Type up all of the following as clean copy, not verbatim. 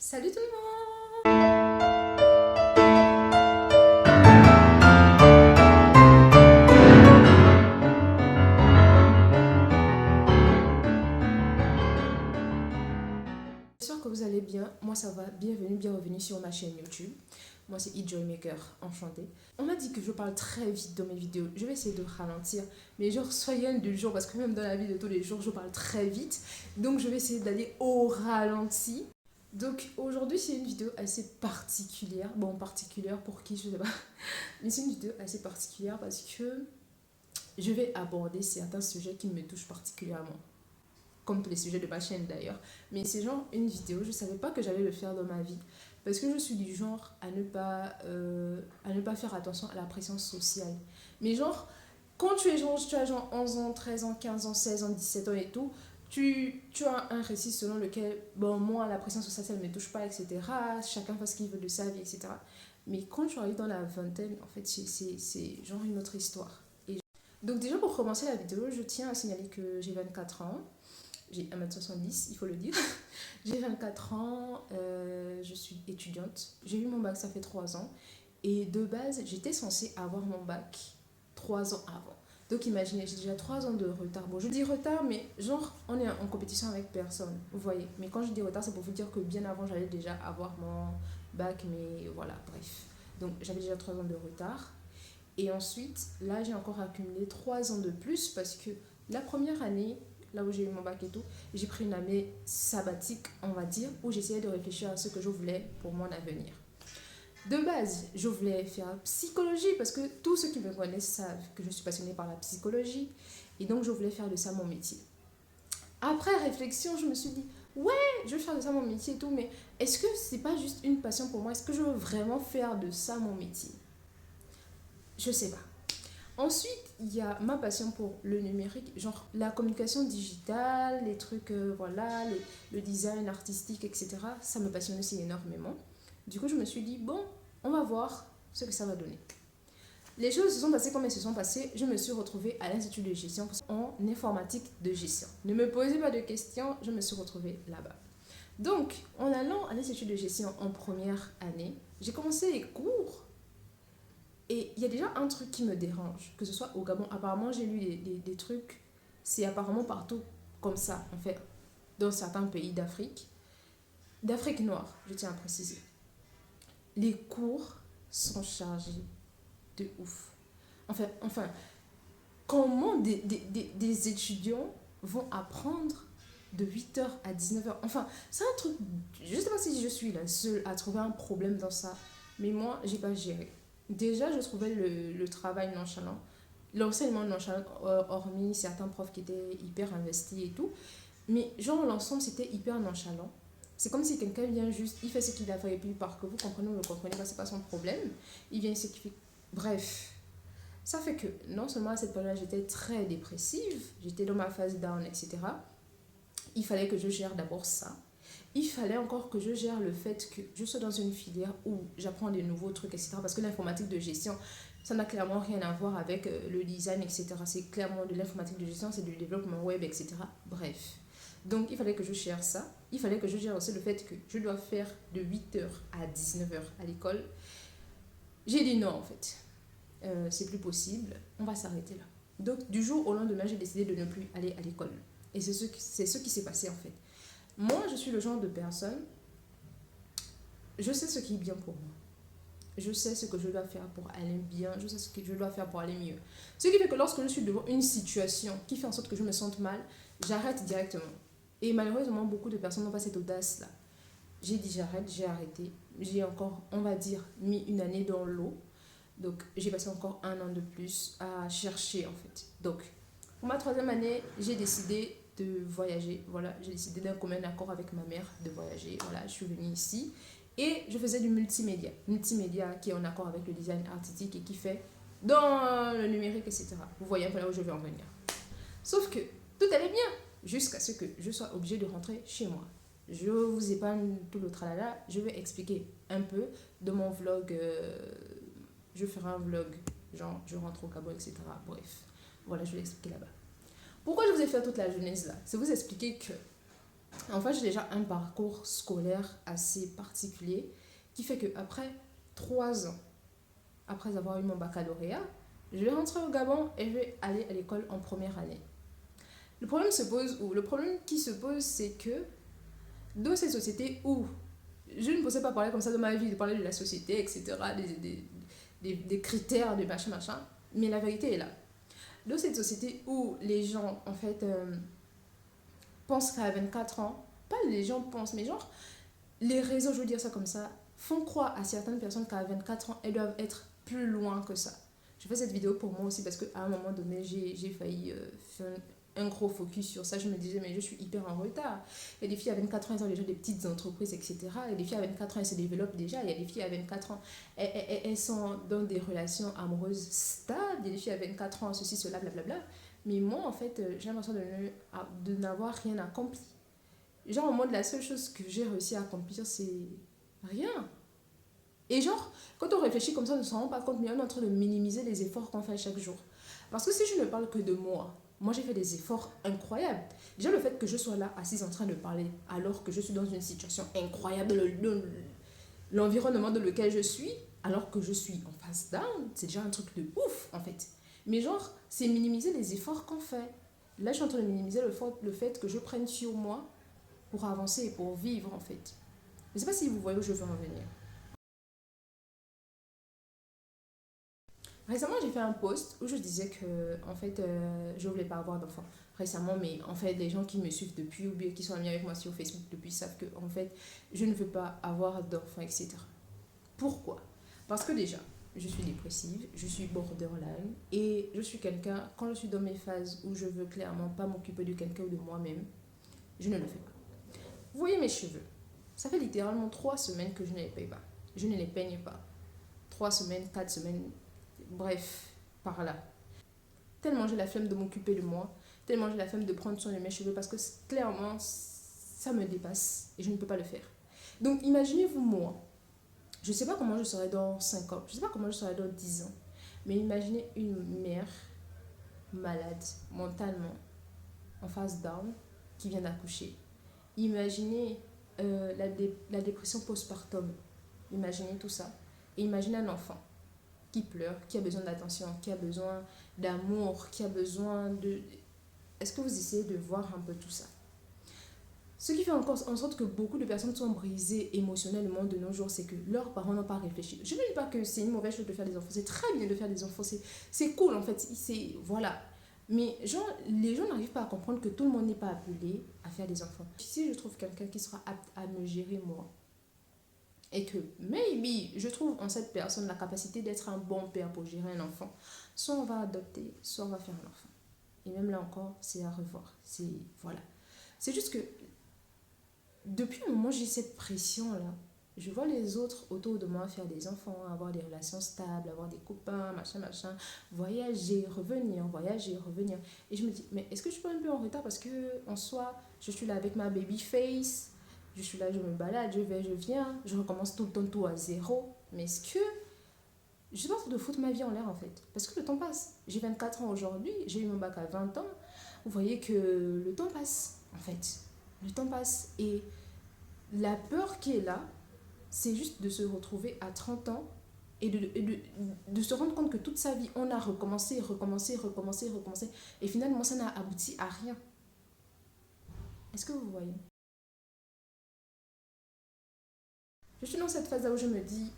Salut tout le monde! J'espère que vous allez bien. Moi ça va. Bienvenue sur ma chaîne YouTube. Moi c'est eJoymaker, enchantée. On m'a dit que je parle très vite dans mes vidéos. Je vais essayer de ralentir. Mais genre soyez indulgents parce que même dans la vie de tous les jours je parle très vite. Donc je vais essayer d'aller au ralenti. Donc aujourd'hui c'est une vidéo assez particulière. Bon, particulière pour qui je sais pas. Mais c'est une vidéo assez particulière parce que je vais aborder certains sujets qui me touchent particulièrement. Comme tous les sujets de ma chaîne d'ailleurs. Mais c'est genre une vidéo, je savais pas que j'allais le faire dans ma vie. Parce que je suis du genre à ne pas faire attention à la pression sociale. Mais genre, quand tu as genre 11 ans, 13 ans, 15 ans, 16 ans, 17 ans et tout, tu as un récit selon lequel, bon, moi, la pression sociale, ça ne me touche pas, etc. Chacun fait ce qu'il veut de sa vie, etc. Mais quand tu arrives dans la vingtaine, en fait, c'est genre une autre histoire. Donc déjà, pour commencer la vidéo, je tiens à signaler que j'ai 24 ans. J'ai 1m70, il faut le dire. J'ai 24 ans, je suis étudiante. J'ai eu mon bac, ça fait 3 ans. Et de base, j'étais censée avoir mon bac 3 ans avant. Donc imaginez, j'ai déjà 3 ans de retard. Bon, je dis retard, mais genre, on est en compétition avec personne. Vous voyez. Mais quand je dis retard, c'est pour vous dire que bien avant, j'allais déjà avoir mon bac. Mais voilà, bref. Donc j'avais déjà 3 ans de retard. Et ensuite, là, j'ai encore accumulé 3 ans de plus parce que la première année, là où j'ai eu mon bac et tout, j'ai pris une année sabbatique, on va dire, où j'essayais de réfléchir à ce que je voulais pour mon avenir. De base, je voulais faire psychologie parce que tous ceux qui me connaissent savent que je suis passionnée par la psychologie et donc je voulais faire de ça mon métier. Après réflexion, je me suis dit, ouais, je vais faire de ça mon métier et tout, mais est-ce que c'est pas juste une passion pour moi? Est-ce que je veux vraiment faire de ça mon métier? Je sais pas. Ensuite, il y a ma passion pour le numérique, genre la communication digitale, les trucs, voilà, le design artistique, etc. Ça me passionne aussi énormément. Du coup, je me suis dit, bon, on va voir ce que ça va donner. Les choses se sont passées comme elles se sont passées. Je me suis retrouvée à l'Institut de gestion en informatique de gestion. Ne me posez pas de questions, je me suis retrouvée là-bas. Donc, en allant à l'Institut de gestion en première année, j'ai commencé les cours. Et il y a déjà un truc qui me dérange, que ce soit au Gabon. Apparemment, j'ai lu des trucs, c'est apparemment partout comme ça, en fait, dans certains pays d'Afrique noire, je tiens à préciser. Les cours sont chargés de ouf. Enfin comment des étudiants vont apprendre de 8 heures à 19 heures? Enfin, c'est un truc, je ne sais pas si je suis la seule à trouver un problème dans ça, mais moi, j'ai pas géré. Déjà, je trouvais le travail nonchalant, l'enseignement nonchalant, hormis certains profs qui étaient hyper investis et tout. Mais genre, l'ensemble, c'était hyper nonchalant. C'est comme si quelqu'un vient juste, il fait ce qu'il a fait et puis par que vous comprenez ou ne comprenez pas, c'est pas son problème. Il vient ce qu'il fait. Bref, ça fait que non seulement à cette période-là, j'étais très dépressive, j'étais dans ma phase down, etc. Il fallait que je gère d'abord ça. Il fallait encore que je gère le fait que je sois dans une filière où j'apprends des nouveaux trucs, etc. Parce que l'informatique de gestion, ça n'a clairement rien à voir avec le design, etc. C'est clairement de l'informatique de gestion, c'est du développement web, etc. Bref. Donc, il fallait que je gère ça. Il fallait que je gère aussi le fait que je dois faire de 8 heures à 19 heures à l'école. J'ai dit non, en fait. C'est plus possible. On va s'arrêter là. Donc, du jour au lendemain, j'ai décidé de ne plus aller à l'école. Et c'est ce qui s'est passé, en fait. Moi, je suis le genre de personne, je sais ce qui est bien pour moi. Je sais ce que je dois faire pour aller bien, je sais ce que je dois faire pour aller mieux. Ce qui fait que lorsque je suis devant une situation qui fait en sorte que je me sente mal, j'arrête directement. Et malheureusement, beaucoup de personnes n'ont pas cette audace-là. J'ai dit j'arrête, j'ai arrêté. J'ai encore, on va dire, mis une année dans l'eau. Donc, j'ai passé encore un an de plus à chercher, en fait. Donc, pour ma troisième année, j'ai décidé de voyager. Voilà, j'ai décidé d'un commun accord avec ma mère de voyager. Voilà, je suis venue ici et je faisais du multimédia. Multimédia qui est en accord avec le design artistique et qui fait dans le numérique, etc. Vous voyez un peu là où je vais en venir. Sauf que tout allait bien jusqu'à ce que je sois obligée de rentrer chez moi. Je vous épargne tout le tralala. Je vais expliquer un peu de mon vlog. Je ferai un vlog, genre je rentre au Gabon, etc. Bref, voilà, je vais l'expliquer là-bas. Pourquoi je vous ai fait toute la jeunesse là? C'est vous expliquer que En fait, j'ai déjà un parcours scolaire assez particulier qui fait que après 3 ans, après avoir eu mon baccalauréat, je vais rentrer au Gabon et je vais aller à l'école en première année. Le problème qui se pose, c'est que dans cette société où je ne pensais pas parler comme ça de ma vie, de parler de la société, etc., des critères, de machin, machin, mais la vérité est là. Dans cette société où les gens, en fait, pensent qu'à 24 ans, pas les gens pensent, mais genre, les réseaux, je veux dire ça comme ça, font croire à certaines personnes qu'à 24 ans, elles doivent être plus loin que ça. Je fais cette vidéo pour moi aussi parce qu'à un moment donné, j'ai failli faire un gros focus sur ça. Je me disais, mais je suis hyper en retard. Il y a des filles à 24 ans, elles ont déjà des petites entreprises, etc. Il y a des filles à 24 ans, elles se développent déjà. Il y a des filles à 24 ans, elles sont dans des relations amoureuses stables. Il y a des filles à 24 ans, ceci, cela, blablabla. Mais moi, en fait, j'ai l'impression de n'avoir rien accompli. Genre, en mode, la seule chose que j'ai réussi à accomplir, c'est rien. Et genre, quand on réfléchit comme ça, on ne se rend pas compte, mais on est en train de minimiser les efforts qu'on fait chaque jour. Parce que si je ne parle que de moi j'ai fait des efforts incroyables. Déjà, le fait que je sois là, assise en train de parler, alors que je suis dans une situation incroyable, l'environnement dans lequel je suis, alors que je suis en face down, c'est déjà un truc de ouf, en fait. Mais genre, c'est minimiser les efforts qu'on fait. Là, je suis en train de minimiser le fait que je prenne sur moi pour avancer et pour vivre, en fait. Je ne sais pas si vous voyez où je veux en venir. Récemment, j'ai fait un post où je disais que, en fait, je voulais pas avoir d'enfant. Récemment, mais en fait, les gens qui me suivent depuis ou bien qui sont amis avec moi sur Facebook depuis savent que, en fait, je ne veux pas avoir d'enfant, etc. Pourquoi? Parce que déjà, je suis dépressive, je suis borderline et je suis quelqu'un, quand je suis dans mes phases où je veux clairement pas m'occuper de quelqu'un ou de moi-même, je ne le fais pas. Vous voyez mes cheveux? Ça fait littéralement 3 semaines que je ne les paye pas. Je ne les peigne pas. 3 semaines, 4 semaines, bref, par là. Tellement j'ai la flemme de m'occuper de moi, tellement j'ai la flemme de prendre soin de mes cheveux parce que clairement, ça me dépasse et je ne peux pas le faire. Donc imaginez-vous moi, je ne sais pas comment je serai dans 5 ans, je ne sais pas comment je serai dans 10 ans, mais imaginez une mère malade mentalement, en phase down, qui vient d'accoucher. Imaginez la dépression postpartum, imaginez tout ça. Et imaginez un enfant qui pleure, qui a besoin d'attention, qui a besoin d'amour, qui a besoin de... Est-ce que vous essayez de voir un peu tout ça? Ce qui fait encore en sorte que beaucoup de personnes sont brisées émotionnellement de nos jours, c'est que leurs parents n'ont pas réfléchi. Je ne dis pas que c'est une mauvaise chose de faire des enfants, c'est très bien de faire des enfants, c'est cool en fait, voilà. Mais genre, les gens n'arrivent pas à comprendre que tout le monde n'est pas appelé à faire des enfants. Si je trouve quelqu'un qui sera apte à me gérer moi, et que maybe je trouve en cette personne la capacité d'être un bon père pour gérer un enfant, soit on va adopter, soit on va faire un enfant. Et même là encore, c'est à revoir. Voilà. C'est juste que depuis un moment, j'ai cette pression-là. Je vois les autres autour de moi faire des enfants, avoir des relations stables, avoir des copains, machin, machin, voyager, revenir. Et je me dis, mais est-ce que je suis pas un peu en retard parce que en soi, je suis là avec ma baby face, je suis là, je me balade, je vais, je viens, je recommence tout le temps tout à zéro. Mais est-ce que je suis pas en train de foutre ma vie en l'air en fait? Parce que le temps passe. J'ai 24 ans aujourd'hui, j'ai eu mon bac à 20 ans. Vous voyez que le temps passe en fait. Le temps passe et la peur qui est là, c'est juste de se retrouver à 30 ans et de se rendre compte que toute sa vie, on a recommencé, recommencé, recommencé, recommencé. Et finalement, ça n'a abouti à rien. Est-ce que vous voyez? Je suis dans cette phase-là où je me dis,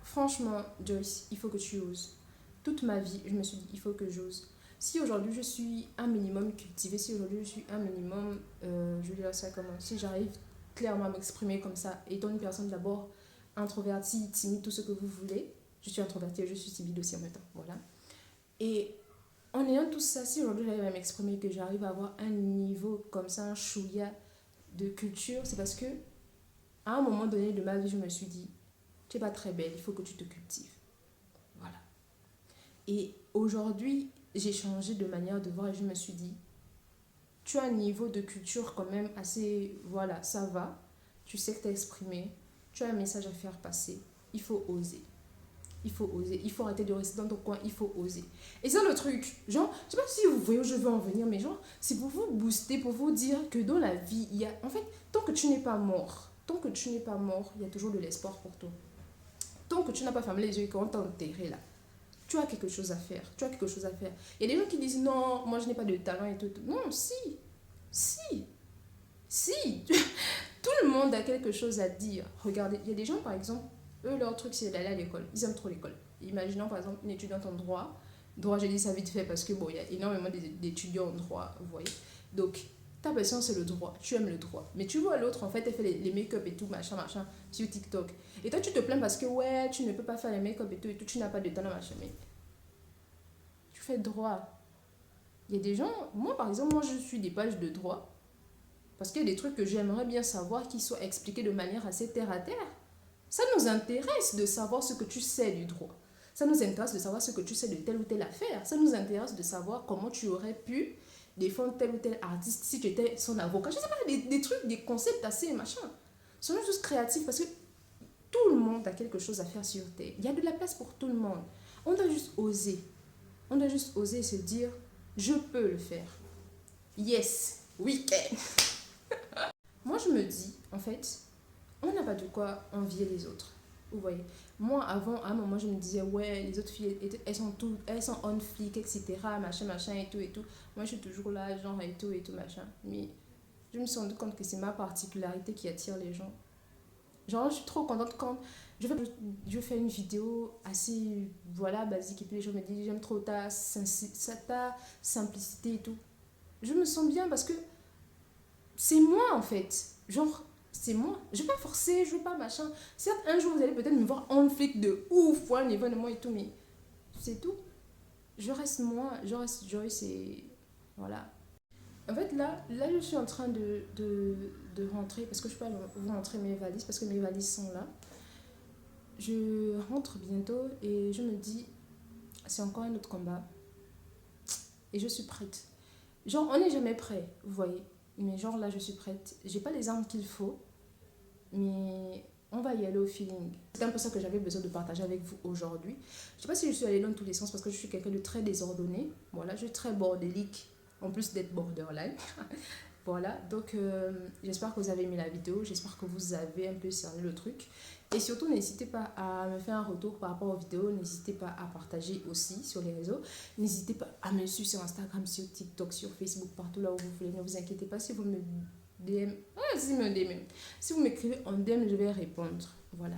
franchement, Joyce, il faut que tu oses. Toute ma vie, je me suis dit, il faut que j'ose. Si aujourd'hui je suis un minimum cultivée, si aujourd'hui je suis un minimum, je vais dire ça comment, si j'arrive clairement à m'exprimer comme ça, étant une personne d'abord introvertie, timide, tout ce que vous voulez, je suis introvertie et je suis timide aussi en même temps, voilà. Et en ayant tout ça, si aujourd'hui j'arrive à m'exprimer, que j'arrive à avoir un niveau comme ça, un chouïa de culture, c'est parce que à un moment donné de ma vie, je me suis dit, tu n'es pas très belle, il faut que tu te cultives. Voilà. Et aujourd'hui, j'ai changé de manière de voir et je me suis dit, tu as un niveau de culture quand même assez, voilà, ça va. Tu sais que tu as exprimé, tu as un message à faire passer, il faut oser. Il faut oser. Il faut arrêter de rester dans ton coin. Il faut oser. Et c'est le truc. Genre, je sais pas si vous voyez où je veux en venir, mais genre, c'est pour vous booster, pour vous dire que dans la vie, il y a. En fait, tant que tu n'es pas mort, il y a toujours de l'espoir pour toi. Tant que tu n'as pas fermé les yeux et qu'on t'a enterré là, tu as quelque chose à faire. Tu as quelque chose à faire. Il y a des gens qui disent non, moi je n'ai pas de talent et tout. Non, si. Si. Si. Tout le monde a quelque chose à dire. Regardez, il y a des gens par exemple, eux leur truc c'est d'aller à l'école. Ils aiment trop l'école. Imaginons par exemple une étudiante en droit. Droit, j'ai dit ça vite fait parce que bon, il y a énormément d'étudiants en droit, vous voyez. Donc, ta passion c'est le droit. Tu aimes le droit. Mais tu vois l'autre en fait, elle fait les make-up et tout, machin, machin, sur TikTok. Et toi tu te plains parce que ouais, tu ne peux pas faire les make-up et tout, tu n'as pas de talent, machin. Mais tu fais droit. Il y a des gens, moi par exemple, moi je suis des pages de droit. Parce qu'il y a des trucs que j'aimerais bien savoir qui soient expliqués de manière assez terre à terre. Ça nous intéresse de savoir ce que tu sais du droit. Ça nous intéresse de savoir ce que tu sais de telle ou telle affaire. Ça nous intéresse de savoir comment tu aurais pu défendre tel ou tel artiste si tu étais son avocat. Je ne sais pas, des trucs, des concepts assez machin. Ce sont juste créatifs parce que tout le monde a quelque chose à faire sur Terre. Il y a de la place pour tout le monde. On doit juste oser. On doit juste oser se dire, je peux le faire. Yes, we can. Moi, je me dis, en fait, on n'a pas de quoi envier les autres. Vous voyez, moi, avant, à un moment, je me disais, ouais, les autres filles, elles sont on flic, etc., machin, machin, et tout, et tout. Moi, je suis toujours là, genre, et tout, machin. Mais je me suis rendu compte que c'est ma particularité qui attire les gens. Genre, je suis trop contente quand je fais une vidéo assez, voilà, basique, et puis les gens me disent, j'aime trop ta simplicité et tout. Je me sens bien parce que c'est moi en fait. Genre, c'est moi. Je vais pas forcer, je vais pas machin. Certes, un jour vous allez peut-être me voir en flic de ouf, ouais, un événement et tout, mais c'est tout. Je reste moi, je reste Joyce et voilà. En fait, là je suis en train de rentrer parce que je peux vous montrer mes valises parce que mes valises sont là. Je rentre bientôt et je me dis, c'est encore un autre combat et je suis prête. Genre, on n'est jamais prêt, vous voyez. Mais genre là, je suis prête. J'ai pas les armes qu'il faut, mais on va y aller au feeling. C'est un peu ça que j'avais besoin de partager avec vous aujourd'hui. Je sais pas si je suis allée dans tous les sens parce que je suis quelqu'un de très désordonné. Voilà, je suis très bordélique, en plus d'être borderline. Voilà, donc j'espère que vous avez aimé la vidéo, j'espère que vous avez un peu cerné le truc. Et surtout, n'hésitez pas à me faire un retour par rapport aux vidéos, n'hésitez pas à partager aussi sur les réseaux. N'hésitez pas à me suivre sur Instagram, sur TikTok, sur Facebook, partout là où vous voulez. Ne vous inquiétez pas si vous me DM. Ah, si vous m'écrivez en DM, je vais répondre. Voilà.